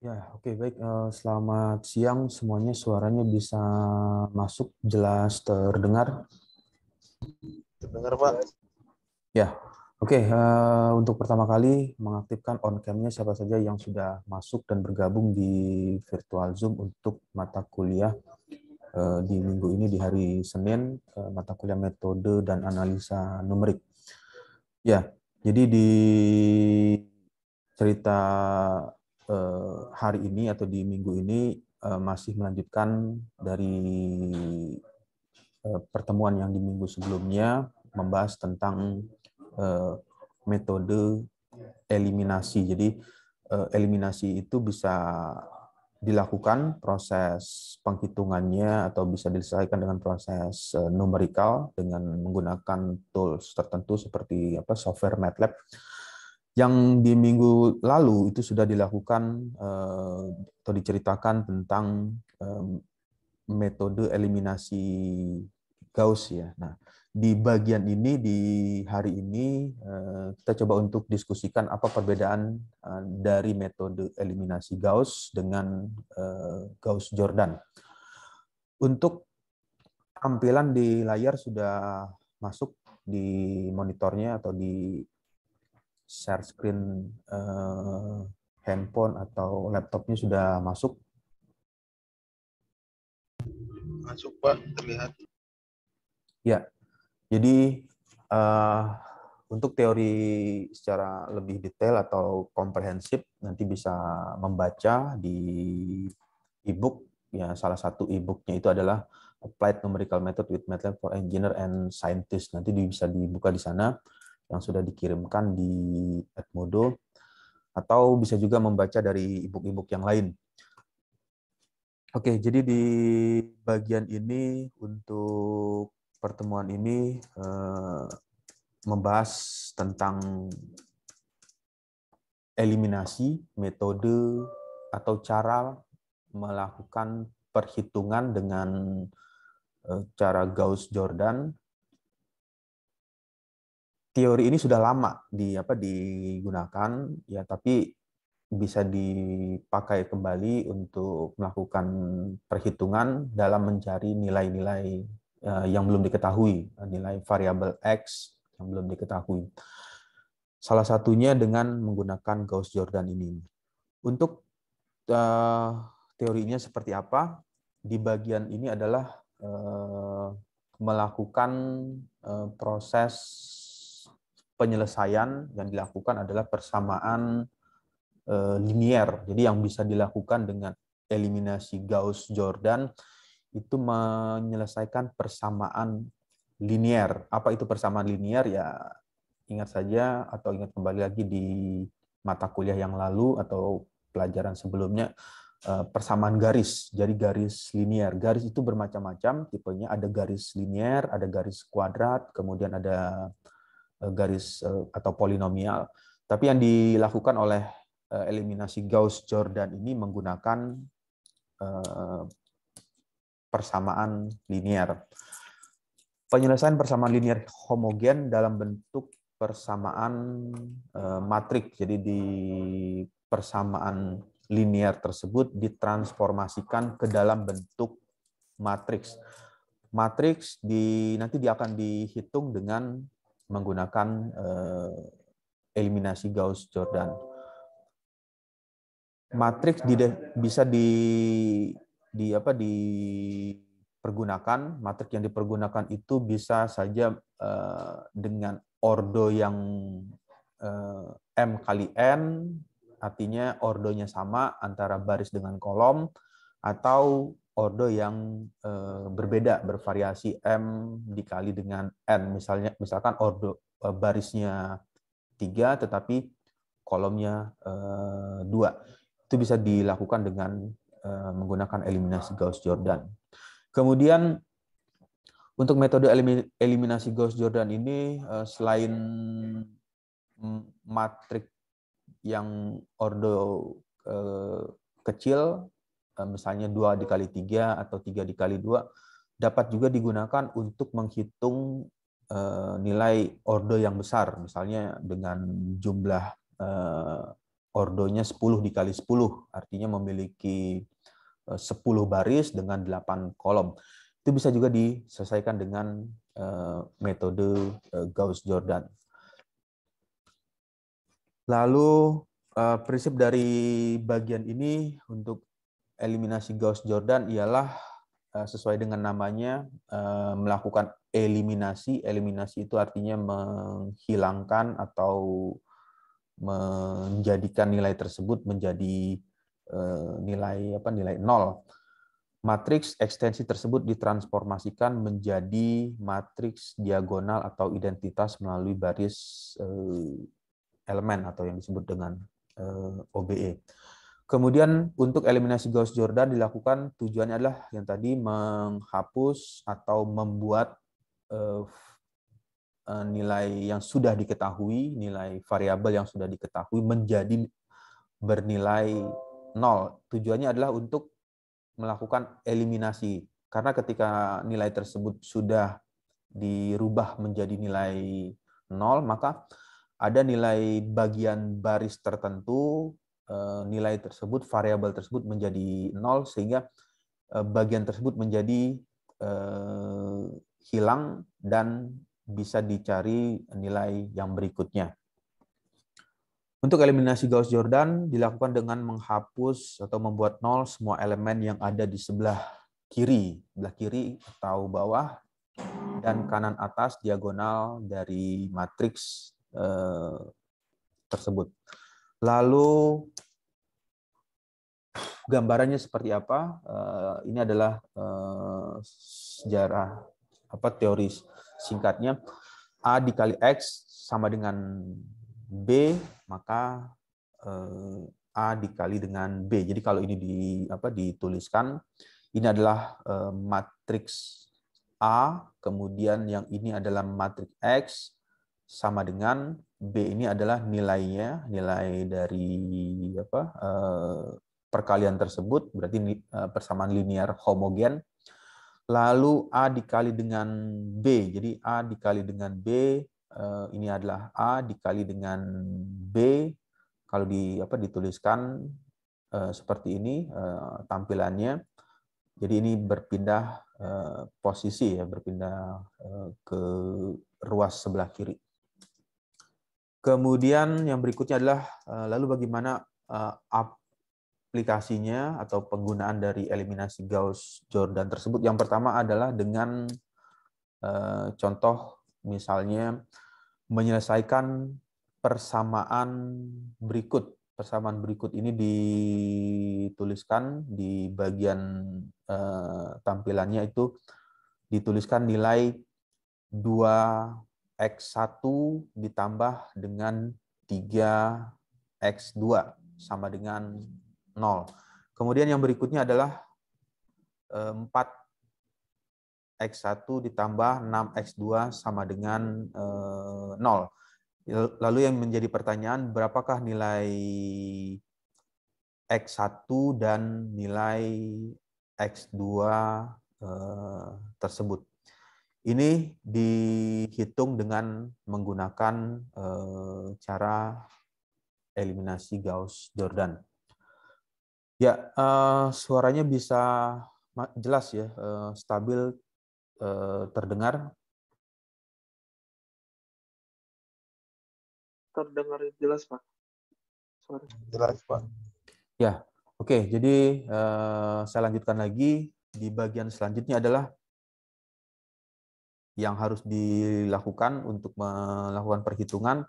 Ya, oke, baik. Selamat siang semuanya. Suaranya bisa masuk, jelas terdengar. Dengar Pak. Ya, oke. Untuk pertama kali mengaktifkan on cam-nya siapa saja yang sudah masuk dan bergabung di virtual Zoom untuk mata kuliah di minggu ini di hari Senin, mata kuliah metode dan analisa numerik. Ya, jadi di cerita hari ini atau di minggu ini masih melanjutkan dari pertemuan yang di minggu sebelumnya membahas tentang metode eliminasi. Jadi eliminasi itu bisa dilakukan proses penghitungannya atau bisa diselesaikan dengan proses numerikal dengan menggunakan tools tertentu seperti software MATLAB. Yang di minggu lalu itu sudah dilakukan atau diceritakan tentang metode eliminasi Gauss ya. Nah, di bagian ini di hari ini kita coba untuk diskusikan apa perbedaan dari metode eliminasi Gauss dengan Gauss-Jordan. Untuk tampilan di layar sudah masuk di monitornya atau di share screen handphone atau laptopnya sudah masuk. Masuk Pak, terlihat. Ya, jadi untuk teori secara lebih detail atau komprehensif nanti bisa membaca di e-book ya, salah satu e-booknya itu adalah Applied Numerical Method with MATLAB for Engineer and Scientist. Nanti bisa dibuka di sana yang sudah dikirimkan di Edmodo, atau bisa juga membaca dari e-book yang lain. Oke, jadi di bagian ini untuk pertemuan ini membahas tentang eliminasi, metode atau cara melakukan perhitungan dengan cara Gauss-Jordan. Teori ini sudah lama digunakan ya, tapi bisa dipakai kembali untuk melakukan perhitungan dalam mencari nilai-nilai yang belum diketahui, nilai variabel X yang belum diketahui. Salah satunya dengan menggunakan Gauss-Jordan ini. Untuk teorinya seperti apa? Di bagian ini adalah melakukan proses penyelesaian yang dilakukan adalah persamaan linier. Jadi yang bisa dilakukan dengan eliminasi Gauss-Jordan itu menyelesaikan persamaan linier. Apa itu persamaan linier? Ya, ingat saja atau ingat kembali lagi di mata kuliah yang lalu atau pelajaran sebelumnya, persamaan garis. Jadi garis linier. Garis itu bermacam-macam tipenya. Ada garis linier, ada garis kuadrat, kemudian ada garis atau polinomial. Tapi yang dilakukan oleh eliminasi Gauss-Jordan ini menggunakan persamaan linier. Penyelesaian persamaan linier homogen dalam bentuk persamaan matrik. Jadi di persamaan linier tersebut ditransformasikan ke dalam bentuk matriks. Matriks nanti dia akan dihitung dengan menggunakan eliminasi Gauss-Jordan. Matriks bisa dipergunakan. Matriks yang dipergunakan itu bisa saja dengan ordo yang M kali N, artinya ordonya sama antara baris dengan kolom, atau ordo yang berbeda, bervariasi M dikali dengan N. Misalkan ordo barisnya 3 tetapi kolomnya 2. Itu bisa dilakukan dengan menggunakan eliminasi Gauss-Jordan. Kemudian untuk metode eliminasi Gauss-Jordan ini selain matrik yang ordo kecil, misalnya 2 dikali 3 atau 3 dikali 2, dapat juga digunakan untuk menghitung nilai ordo yang besar, misalnya dengan jumlah ordonya 10 dikali 10, artinya memiliki 10 baris dengan 8 kolom. Itu bisa juga diselesaikan dengan metode Gauss-Jordan. Lalu prinsip dari bagian ini untuk eliminasi Gauss-Jordan ialah sesuai dengan namanya melakukan eliminasi. Eliminasi itu artinya menghilangkan atau menjadikan nilai tersebut menjadi nilai nol. Matriks ekstensi tersebut ditransformasikan menjadi matriks diagonal atau identitas melalui baris elemen atau yang disebut dengan OBE. Kemudian untuk eliminasi Gauss-Jordan dilakukan, tujuannya adalah yang tadi menghapus atau membuat nilai yang sudah diketahui, nilai variabel yang sudah diketahui menjadi bernilai nol. Tujuannya adalah untuk melakukan eliminasi. Karena ketika nilai tersebut sudah dirubah menjadi nilai nol, maka ada nilai bagian baris tertentu, nilai tersebut, variabel tersebut menjadi nol, sehingga bagian tersebut menjadi hilang dan bisa dicari nilai yang berikutnya. Untuk eliminasi Gauss-Jordan dilakukan dengan menghapus atau membuat nol semua elemen yang ada di sebelah kiri atau bawah dan kanan atas diagonal dari matriks tersebut. Lalu gambarannya seperti apa? Ini adalah sejarah teori singkatnya. A dikali X sama dengan B, maka A dikali dengan B. Jadi kalau ini dituliskan, ini adalah matriks A, kemudian yang ini adalah matriks X, sama dengan B ini adalah nilainya, nilai dari perkalian tersebut, berarti persamaan linear homogen. Lalu A dikali dengan B. Jadi A dikali dengan B, ini adalah A dikali dengan B. Kalau dituliskan seperti ini tampilannya. Jadi ini berpindah posisi, ya, berpindah ke ruas sebelah kiri. Kemudian yang berikutnya adalah lalu bagaimana aplikasinya atau penggunaan dari eliminasi Gauss-Jordan tersebut. Yang pertama adalah dengan contoh misalnya menyelesaikan persamaan berikut. Persamaan berikut ini dituliskan di bagian tampilannya, itu dituliskan nilai 2x1 ditambah dengan 3x2 sama dengan 0. Kemudian yang berikutnya adalah 4x1 ditambah 6x2 sama dengan 0. Lalu yang menjadi pertanyaan, berapakah nilai x1 dan nilai x2 tersebut? Ini dihitung dengan menggunakan cara eliminasi Gauss-Jordan. Ya, suaranya bisa jelas ya, stabil, terdengar. Terdengar jelas, Pak. Suara. Jelas, Pak. Ya, oke. Jadi saya lanjutkan lagi. Di bagian selanjutnya adalah yang harus dilakukan untuk melakukan perhitungan.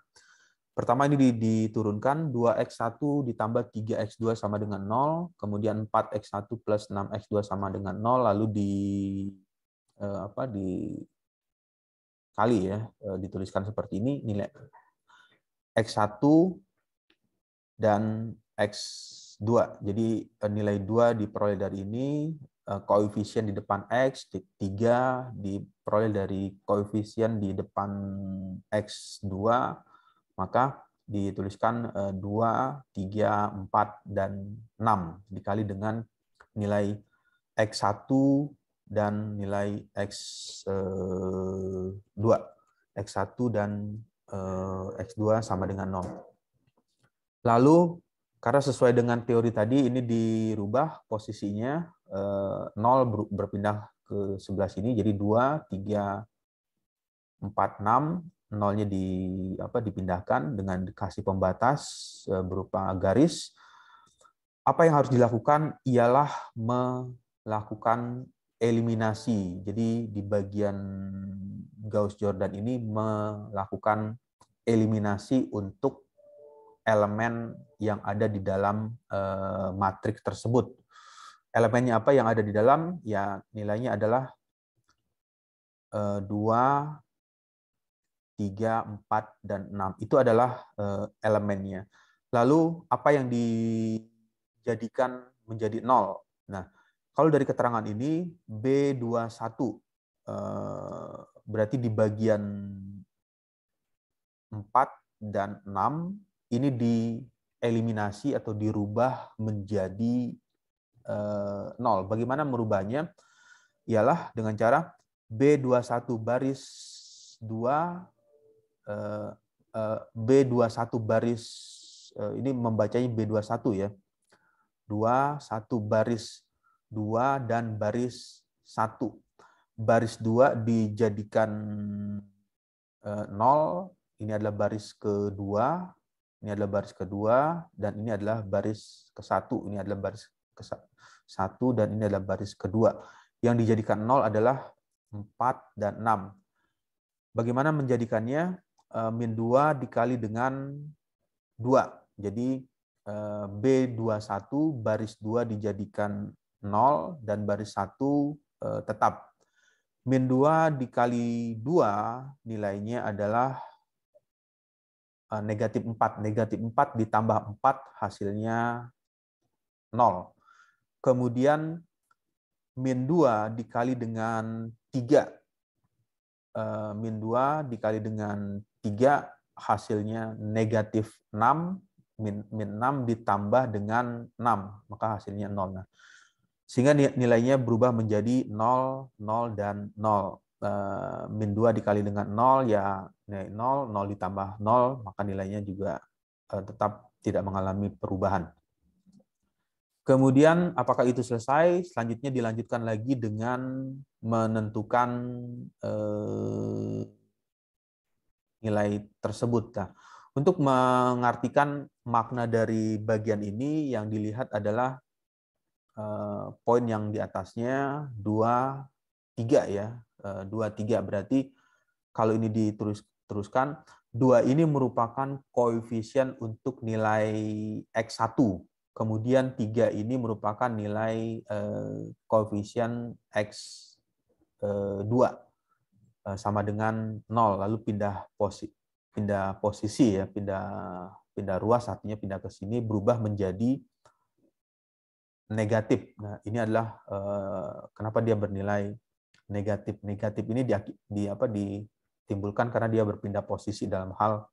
Pertama ini diturunkan 2x1 ditambah 3x2 sama dengan 0, kemudian 4x1 plus 6x2 sama dengan 0, lalu dikali ya, dituliskan seperti ini, nilai x1 dan x2. Jadi nilai 2 diperoleh dari ini, koefisien di depan x, 3 diperoleh dari koefisien di depan x2, maka dituliskan 2, 3, 4, dan 6 dikali dengan nilai x1 dan nilai x2. x1 dan x2 sama dengan 0. Lalu Karena sesuai dengan teori tadi, ini dirubah posisinya, 0 berpindah ke sebelah sini, jadi 2, 3, 4, 6, nolnya dipindahkan dengan dikasih pembatas berupa garis. Apa yang harus dilakukan ialah melakukan eliminasi. Jadi di bagian Gauss-Jordan ini melakukan eliminasi untuk elemen yang ada di dalam matriks tersebut. Elemennya apa yang ada di dalam? Ya, nilainya adalah 2, 3, 4, dan 6. Itu adalah elemennya. Lalu apa yang dijadikan menjadi 0? Nah, kalau dari keterangan ini, B21 berarti di bagian 4 dan 6 ini dieliminasi atau dirubah menjadi 0. Bagaimana merubahnya? Ialah dengan cara B21 baris 2, B21 baris, ini membacanya B21 ya. 2, 1 baris 2 dan baris 1. Baris 2 dijadikan 0, ini adalah baris kedua, ini adalah baris kedua, dan ini adalah baris ke-1, ini adalah baris ke-1, dan ini adalah baris kedua. Yang dijadikan 0 adalah 4 dan 6. Bagaimana menjadikannya? Min 2 dikali dengan 2. Jadi B21 baris 2 dijadikan 0 dan baris 1 tetap. Min 2 dikali 2 nilainya adalah negatif 4. Negatif 4 ditambah 4 hasilnya 0. Kemudian min 2 dikali dengan 3. Min 2 dikali dengan 3 hasilnya negatif 6. Min 6 ditambah dengan 6, maka hasilnya 0. Nah, sehingga nilainya berubah menjadi 0, 0, dan 0. Min 2 dikali dengan 0, ya 0, 0 ditambah 0, maka nilainya juga tetap tidak mengalami perubahan. Kemudian, apakah itu selesai? Selanjutnya dilanjutkan lagi dengan menentukan nilai tersebut. Nah, untuk mengartikan makna dari bagian ini, yang dilihat adalah poin yang di atasnya 2, 3 ya. 2, 3 berarti kalau ini diteruskan, 2 ini merupakan koefisien untuk nilai X1. Kemudian 3 ini merupakan nilai koefisien X2 sama dengan 0. Lalu pindah posisi ya, pindah ruas, artinya pindah ke sini, berubah menjadi negatif. Nah, ini adalah kenapa dia bernilai negatif. Negatif ini ditimbulkan karena dia berpindah posisi dalam hal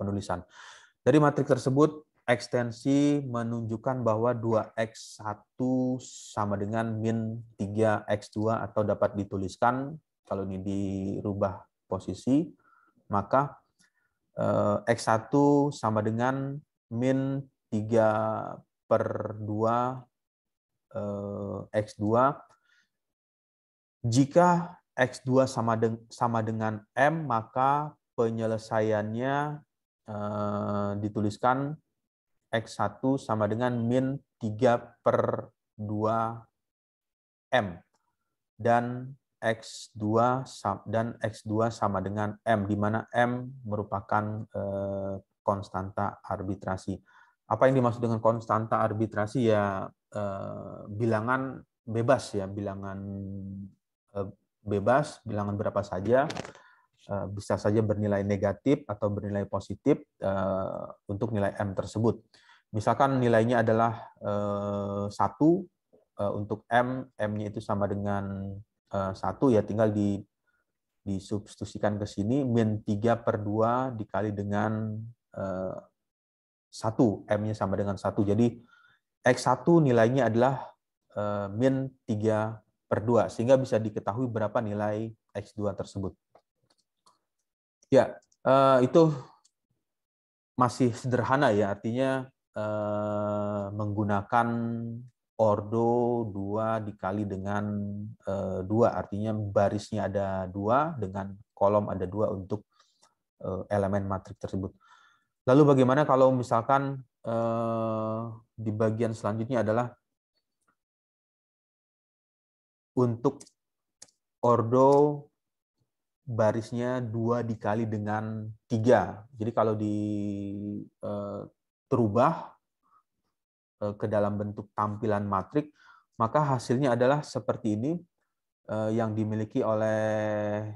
penulisan. Dari matriks tersebut, ekstensi menunjukkan bahwa 2x1 sama dengan min 3x2, atau dapat dituliskan, kalau ini dirubah posisi, maka x1 sama dengan min 3/2 x2. Jika x2 sama dengan m, maka penyelesaiannya dituliskan x1 sama dengan min 3/2 m, dan x2 sama dengan m, di mana m merupakan konstanta arbitrasi. Apa yang dimaksud dengan konstanta arbitrasi? Ya, bilangan bebas ya, bilangan bebas, bilangan berapa saja, bisa saja bernilai negatif atau bernilai positif untuk nilai m tersebut. Misalkan nilainya adalah 1 untuk m-nya itu sama dengan 1, ya tinggal disubstitusikan ke sini, min 3/2 dikali dengan 1, m-nya sama dengan 1. Jadi x1 nilainya adalah min 3/2, sehingga bisa diketahui berapa nilai x2 tersebut. Ya, itu masih sederhana ya, artinya menggunakan ordo 2 dikali dengan 2, artinya barisnya ada 2 dengan kolom ada 2 untuk elemen matriks tersebut. Lalu bagaimana kalau misalkan di bagian selanjutnya adalah untuk ordo barisnya 2 dikali dengan 3. Jadi kalau terubah ke dalam bentuk tampilan matrik, maka hasilnya adalah seperti ini yang dimiliki oleh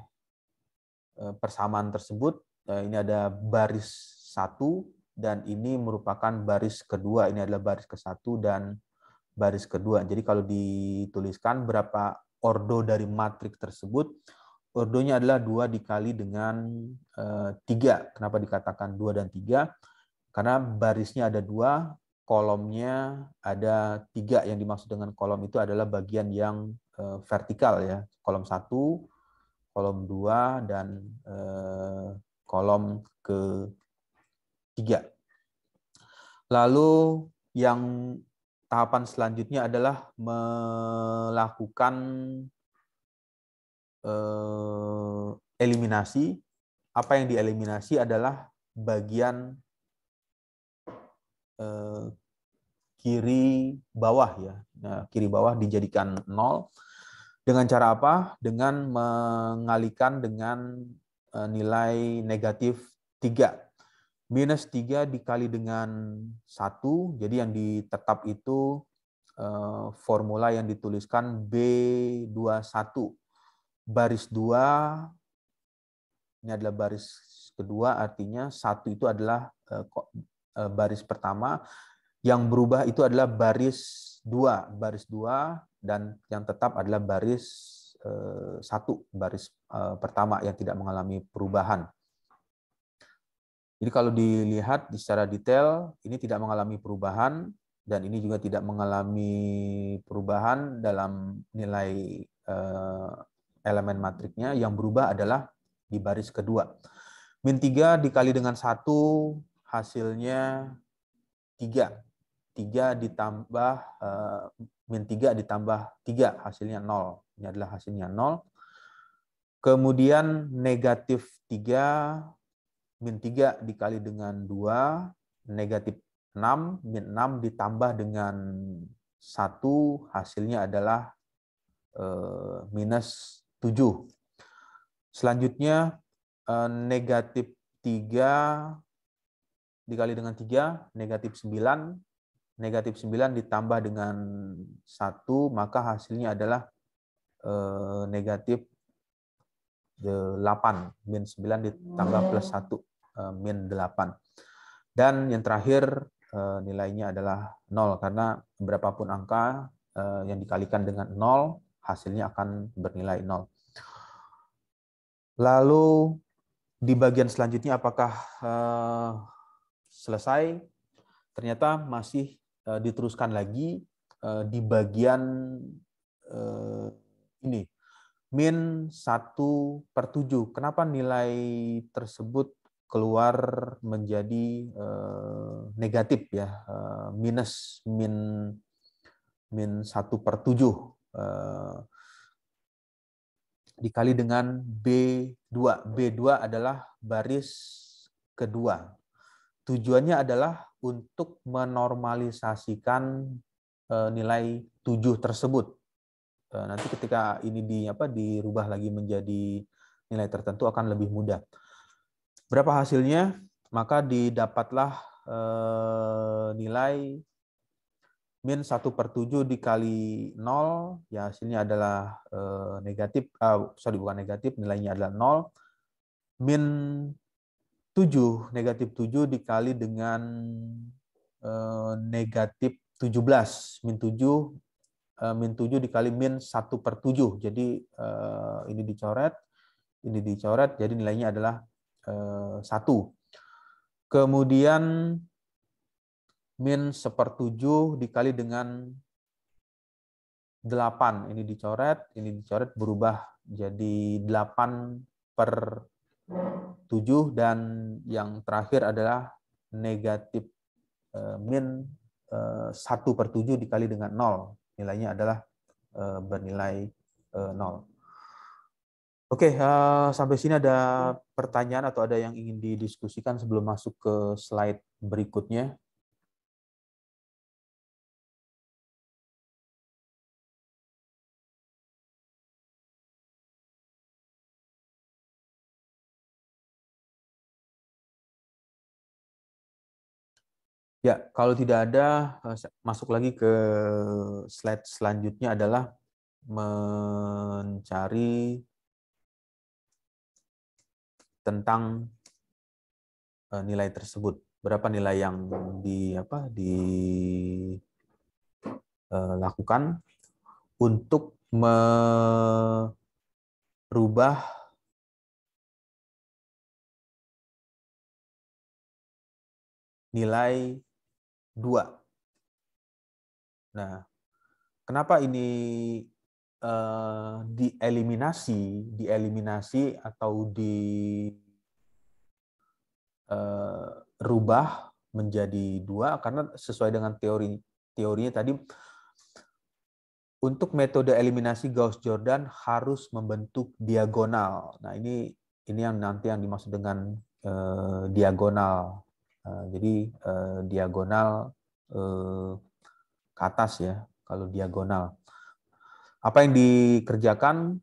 persamaan tersebut. Ini ada baris 1 dan ini merupakan baris kedua. Ini adalah baris ke-1 dan baris kedua. Jadi kalau dituliskan berapa ordo dari matrik tersebut, ordonya adalah 2 dikali dengan 3. Kenapa dikatakan 2 dan 3? Karena barisnya ada 2, kolomnya ada 3. Yang dimaksud dengan kolom itu adalah bagian yang vertikal, ya. Kolom 1, kolom 2, dan kolom ke-3. Lalu yang tahapan selanjutnya adalah melakukan eliminasi. Apa yang dieliminasi adalah bagian kiri bawah, ya. Nah, kiri bawah dijadikan 0. Dengan cara apa? Dengan mengalihkan dengan nilai negatif 3. Minus 3 dikali dengan 1. Jadi yang ditetap itu formula yang dituliskan B21. Baris 2, ini adalah baris kedua, artinya 1 itu adalah baris pertama. Yang berubah itu adalah baris 2. Baris 2 dan yang tetap adalah baris 1. Baris pertama yang tidak mengalami perubahan. Jadi kalau dilihat secara detail, ini tidak mengalami perubahan, dan ini juga tidak mengalami perubahan dalam nilai elemen matriknya. Yang berubah adalah di baris kedua. Min 3 dikali dengan 1, hasilnya 3. 3 ditambah, min 3 ditambah 3, hasilnya 0. Ini adalah hasilnya 0. Kemudian negatif 3, min 3 dikali dengan 2, negatif 6, min 6 ditambah dengan 1, hasilnya adalah minus 7. Selanjutnya, negatif 3 dikali dengan 3, negatif 9. Negatif 9 ditambah dengan 1, maka hasilnya adalah negatif 8. Min 9 ditambah plus 1, min 8. Dan yang terakhir, nilainya adalah 0, karena berapapun angka yang dikalikan dengan 0, hasilnya akan bernilai 0. Lalu di bagian selanjutnya apakah selesai? Ternyata masih diteruskan lagi di bagian ini. Min 1/7. Kenapa nilai tersebut keluar menjadi negatif, ya? Minus min 1/7 dikali dengan B2. B2 adalah baris kedua. Tujuannya adalah untuk menormalisasikan nilai 7 tersebut. Nanti ketika ini dirubah lagi menjadi nilai tertentu akan lebih mudah. Berapa hasilnya? Maka didapatlah nilai min 1/7 dikali 0, ya hasilnya adalah negatif, bukan negatif, nilainya adalah 0. Min 7, negatif 7 dikali dengan negatif 17. Min 7 dikali min 1/7. Jadi ini dicoret, jadi nilainya adalah 1. Kemudian min 1/7 dikali dengan 8. Ini dicoret, berubah jadi 8/7, dan yang terakhir adalah negatif min 1/7 dikali dengan 0. Nilainya adalah bernilai 0. Oke, sampai sini ada pertanyaan atau ada yang ingin didiskusikan sebelum masuk ke slide berikutnya? Ya, kalau tidak ada, masuk lagi ke slide selanjutnya adalah mencari tentang nilai tersebut. Berapa nilai yang dilakukan untuk merubah nilai 2. Nah, kenapa ini dieliminasi atau dirubah menjadi 2? Karena sesuai dengan teorinya tadi, untuk metode eliminasi Gauss-Jordan harus membentuk diagonal. Nah, ini yang nanti yang dimaksud dengan diagonal. Jadi diagonal ke atas ya, kalau diagonal. Apa yang dikerjakan?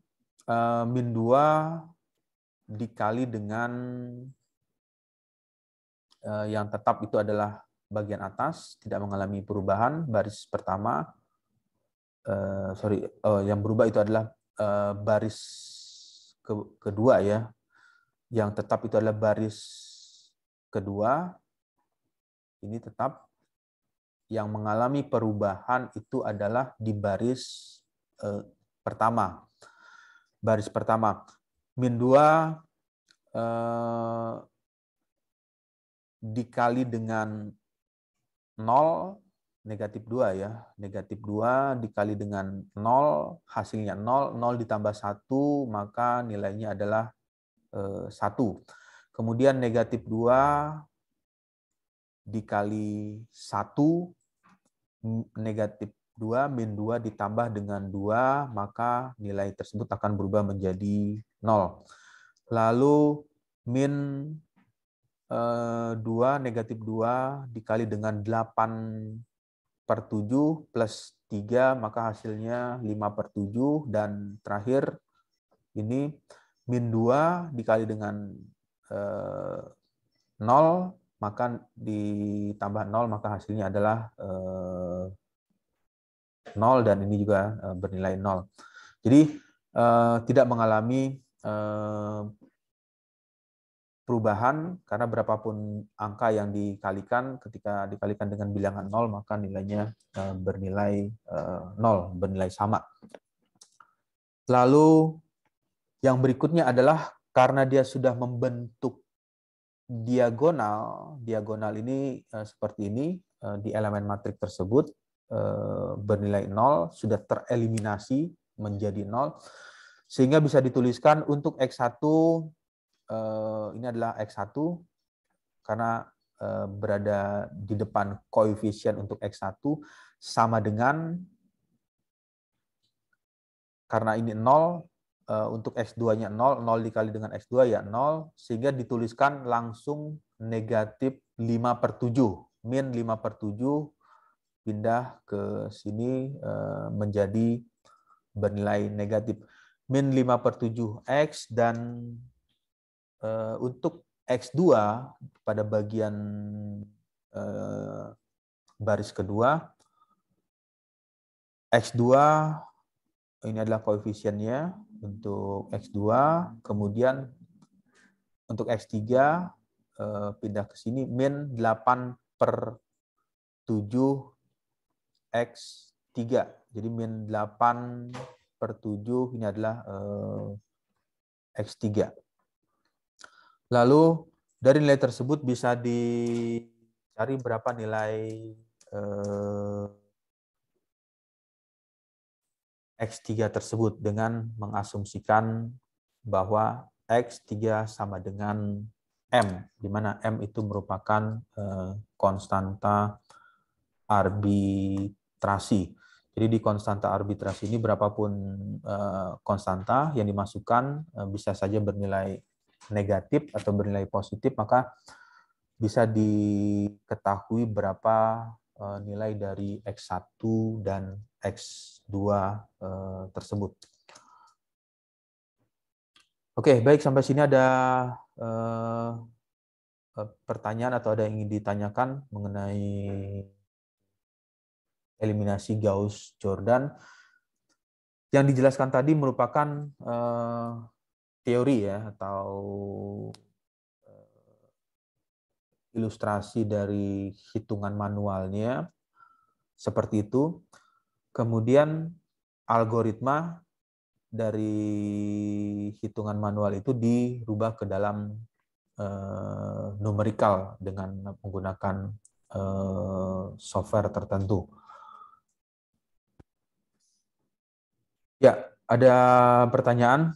Min 2 dikali dengan yang tetap itu adalah bagian atas, tidak mengalami perubahan, baris pertama. Yang berubah itu adalah baris kedua ya. Yang tetap itu adalah baris kedua. Ini tetap. Yang mengalami perubahan itu adalah di baris pertama. Baris pertama. Min 2 dikali dengan 0, negatif 2 ya. Negatif 2 dikali dengan 0, hasilnya 0. 0 ditambah 1, maka nilainya adalah 1. Kemudian negatif 2 dikali 1, negatif 2, min 2 ditambah dengan 2, maka nilai tersebut akan berubah menjadi 0. Lalu min 2, negatif 2 dikali dengan 8/7 plus 3, maka hasilnya 5/7. Dan terakhir, ini min 2 dikali dengan 0, maka ditambah 0, maka hasilnya adalah 0, dan ini juga bernilai 0. Jadi tidak mengalami perubahan, karena berapapun angka yang dikalikan, ketika dikalikan dengan bilangan 0, maka nilainya bernilai 0, bernilai sama. Lalu yang berikutnya adalah karena dia sudah membentuk diagonal. Diagonal ini seperti ini, di elemen matrik tersebut bernilai 0, sudah tereliminasi menjadi 0, sehingga bisa dituliskan untuk X1, ini adalah X1, karena berada di depan koefisien untuk X1 sama dengan, karena ini 0, untuk X2-nya 0, 0 dikali dengan X2 ya 0, sehingga dituliskan langsung negatif 5/7. Min 5/7 pindah ke sini menjadi bernilai negatif. Min 5/7 X, dan untuk X2 pada bagian baris kedua, X2 ini adalah koefisiennya untuk X2, kemudian untuk X3 pindah ke sini, min 8/7 X3. Jadi min 8/7 ini adalah X3. Lalu dari nilai tersebut bisa dicari berapa nilai X3 tersebut dengan mengasumsikan bahwa X3 sama dengan M, di mana M itu merupakan konstanta arbitrasi. Jadi di konstanta arbitrasi ini berapapun konstanta yang dimasukkan bisa saja bernilai negatif atau bernilai positif, maka bisa diketahui berapa nilai dari X1 dan X2 tersebut. Oke, baik, sampai sini ada pertanyaan atau ada yang ingin ditanyakan mengenai eliminasi Gauss-Jordan. Yang dijelaskan tadi merupakan teori ya, atau ilustrasi dari hitungan manualnya, seperti itu. Kemudian algoritma dari hitungan manual itu dirubah ke dalam numerikal dengan menggunakan software tertentu. Ya, ada pertanyaan?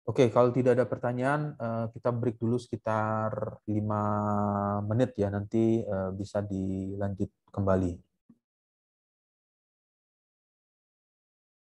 Oke, kalau tidak ada pertanyaan, kita break dulu sekitar 5 menit ya, nanti bisa dilanjut kembali.